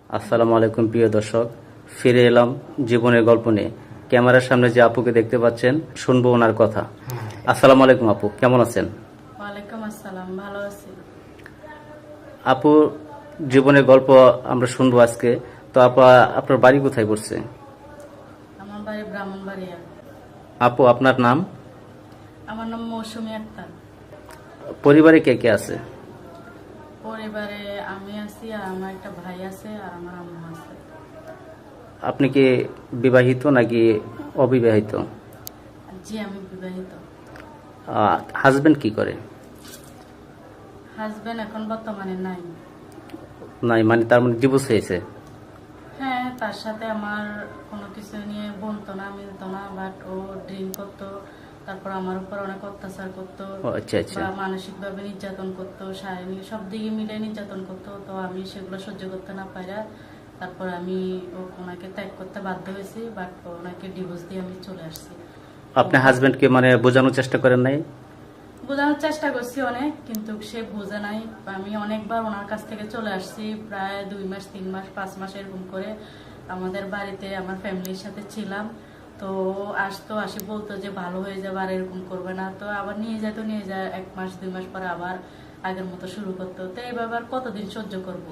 আসসালামু আলাইকুম প্রিয় দর্শক, ফিরে এলাম জীবনের গল্প নিয়ে। ক্যামেরার সামনে যে আপুকে দেখতে পাচ্ছেন, শুনবো ওনার কথা। আসসালামু আলাইকুম আপু, কেমন আছেন? ওয়ালাইকুম আসসালাম, ভালো আছি। আপু, জীবনের গল্প আমরা শুনবো আজকে। তো আপা, আপনার বাড়ি কোথায় পড়ছে? আমার বাড়ি ব্রাহ্মণবাড়িয়া। আপু, আপনার নাম? আমার নাম মৌসুমী আক্তার। পরিবারে কে কে আছে? পরিবারে আমি আছি, আর আমার একটা ভাই আছে, আর আমার আম্মু আছে। আপনি কি বিবাহিত নাকি অবিবাহিত? জি, আমি বিবাহিত। হাজবেন্ড কি করে? হাজবেন্ড এখন বর্তমানে নাই। নাই মানে তার মানে ডিভোর্স হয়েছে? হ্যাঁ, তার সাথে আমার কোনো কিছু নিয়ে বলতো না, মিলতো না, বাট ও ড্রিঙ্ক করতো। তারপর আমার উপর অনেক অত্যাচার করতো, ও আচ্ছা আচ্ছা। বা মানসিকভাবে নির্যাতন করতো, শারীরিক সব দিকে মিলে নির্যাতন করতো। তো আমি সেগুলো সহ্য করতে না পারা, তারপর আমি ওনাকে ত্যাগ করতে বাধ্য হয়েছি, বাট ওনাকে ডিভোর্স দিয়ে আমি চলে আসছি। আপনি হাজবেন্ডকে মানে বোঝানোর চেষ্টা করেন নাই? বোঝানোর চেষ্টা করছি অনেক, কিন্তু সে বোঝে নাই। আমি অনেকবার ওনার কাছ থেকে চলে আসছি, প্রায় 2 মাস 3 মাস 5 মাস এরকম করে আমাদের বাড়িতে আমার ফ্যামিলির সাথে ছিলাম। তো আসতো, আসি বলতো যে ভালো হয়ে যাবে, আর এরকম করবে না। তো আবার নিয়ে যায় 1 মাস 2 মাস পরে আবার আগের মতো শুরু করতো। তো এইভাবে আর কতদিন সহ্য করব।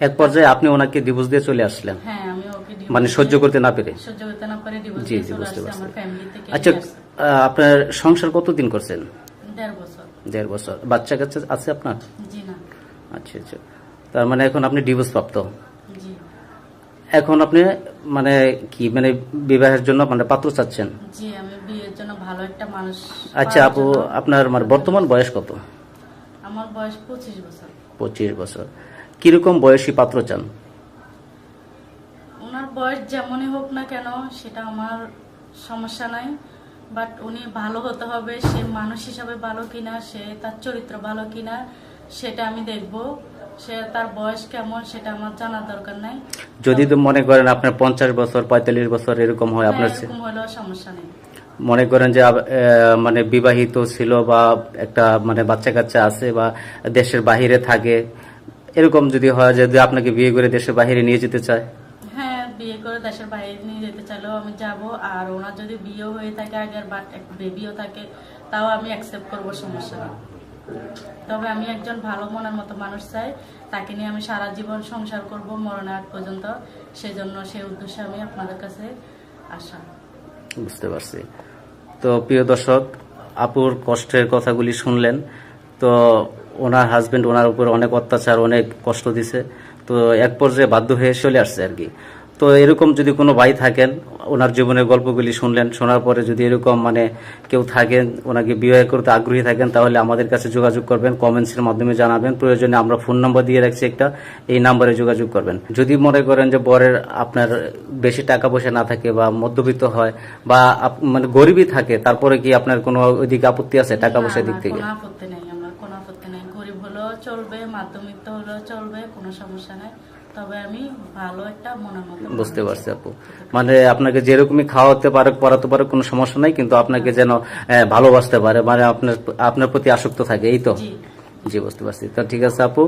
এক পর্যায়ে আপনি ওনাকে ডিভোর্স দিয়ে চলে আসলেন? হ্যাঁ, আমি ওকে মানে সহ্য করতে না পেরে? সহ্য করতে না পারে ডিভোর্স জি দিয়ে জি, চলে বুঝতে আসছে। পারছি। আমার ফ্যামিলি থেকে আচ্ছা, নিয়ে আসছে। আপনার সংসার কতদিন করছেন? 1.5 বছর। 1.5 বছর। বাচ্চা কাচ্চা আছে আপনার? জি না। আচ্ছা আচ্ছা। তার মানে এখন আপনি ডিভোর্স প্রাপ্ত? জি। এখন আপনি মানে কি মানে বিবাহের জন্য মানে পাত্র চাচ্ছেন? জি, আমি বিয়ের জন্য ভালো একটা মানুষ আচ্ছা পাওয়ার আপু, জন্য। আপনার মানে বর্তমান বয়স কত? আমার বয়স 25 বছর। 25 বছর। কিরকম বয়সী পাত্র চান? ওনার বয়স যেমনই হোক না কেন, সেটা আমার সমস্যা নাই, বাট উনি ভালো হতে হবে। সে মানুষ হিসাবে ভালো কিনা, সে তার চরিত্র ভালো কিনা, সেটা আমি দেখব। সে তার বয়স কেমন সেটা আমার জানার দরকার নাই। যদি তো মনে করেন আপনার 50 বছর 45 বছর এরকম হয়, হ্যাঁ, আপনার এরকম হলেও সমস্যা নেই। মনে করেন যে মানে বিবাহিত ছিল বা একটা মানে বাচ্চা কাচ্চা আছে বা দেশের বাহিরে থাকে, এরকম যদি হয়, যদি আপনাকে বিয়ে করে দেশের বাহিরে নিয়ে যেতে চায়? হ্যাঁ, বিয়ে করে দেশের বাইরে নিয়ে যেতে চাইলেও আমি যাব। আর ওনার যদি বিয়ে হয়ে থাকে আগের, বাট একটা বেবিও থাকে, তাও আমি অ্যাকসেপ্ট করবো, সমস্যা নেই। তবে আমি একজন ভালো মনের মতো মানুষ চাই, তাকে নিয়ে আমি সারা জীবন সংসার করব, মরণের আগ পর্যন্ত। সেজন্য সেই উদ্দেশ্যে আমি আপনাদের কাছে আসা। বুঝতে পারছি। তো প্রিয় দর্শক, আপুর কষ্টের কথাগুলি শুনলেন। তো ওনার হাজবেন্ড ওনার উপর অনেক অত্যাচার, অনেক কষ্ট দিছে। তো এক পর্যায়ে বাধ্য হয়ে চলে আসছে আর কি। তো এরকম যদি কোনো ভাই থাকেন, ওনার জীবনের গল্পগুলি শুনলেন, শোনার পরে যদি এরকম মানে কেউ থাকেন, ওনাকে বিয়ে করতে আগ্রহী থাকেন, তাহলে আমাদের কাছে যোগাযোগ করবেন, কমেন্টসের মাধ্যমে জানাবেন। প্রয়োজনে আমরা ফোন নাম্বার দিয়ে রাখছি একটা, এই নাম্বারে যোগাযোগ করবেন। যদি মনে করেন যে বরের আপনার বেশি টাকা পয়সা না থাকে বা মধ্যবিত্ত হয় বা মানে গরিবই থাকে, তারপরে কি আপনার কোনো ওইদিকে আপত্তি আছে টাকা পয়সার দিক থেকে? কোনো আপত্তি নেই, আমার কোনো আপত্তি নেই। গরিব হলেও চলবে, মাধ্যমিক হলেও চলবে, কোনো সমস্যা নেই। তবে আমি ভালো একটা মনের মতো বুঝতে পারছি আপু। মানে আপনাকে যেরকমই খাওয়াতে পারে, পড়াতে পারে, কোনো সমস্যা নাই, কিন্তু আপনাকে যেন ভালোবাসতে পারে, মানে আপনার আপনার প্রতি আসক্ত থাকে, এই তো? জি। জি, বুঝতে পারছি। তো ঠিক আছে আপু।